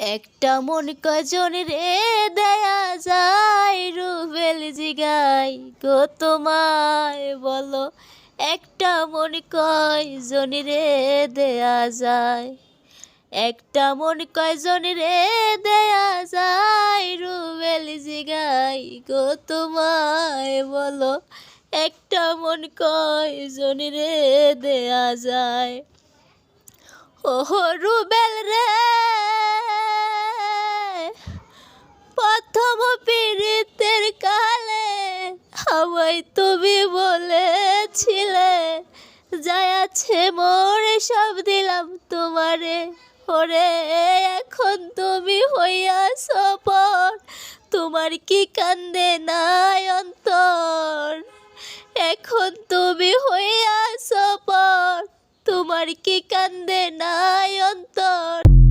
একটা মন কজন রে দেয়া যায়, রুবেল জিগাই গো তোমায় বলো। একটা মন কয়জন রে দেয়া যায়, একটা মন কয়জন রে দেয়া যায়, রুবেল জিগাই গো তোমায় বলো। একটা মন কয়জন রে দেয়া যায়। ওহো রুবেল রে, প্রথম পীড়িতের কালে আমায় তুমি বলেছিলে, যাই আছে মোরে সব দিলাম তোমারে। ওরে এখন তুমি হইয়াছ পর, তোমার কি কান্দে নাই অন্তর। এখন তুমি হইয়াছ পর, তোমার কি কান্দে নাই অন্তর।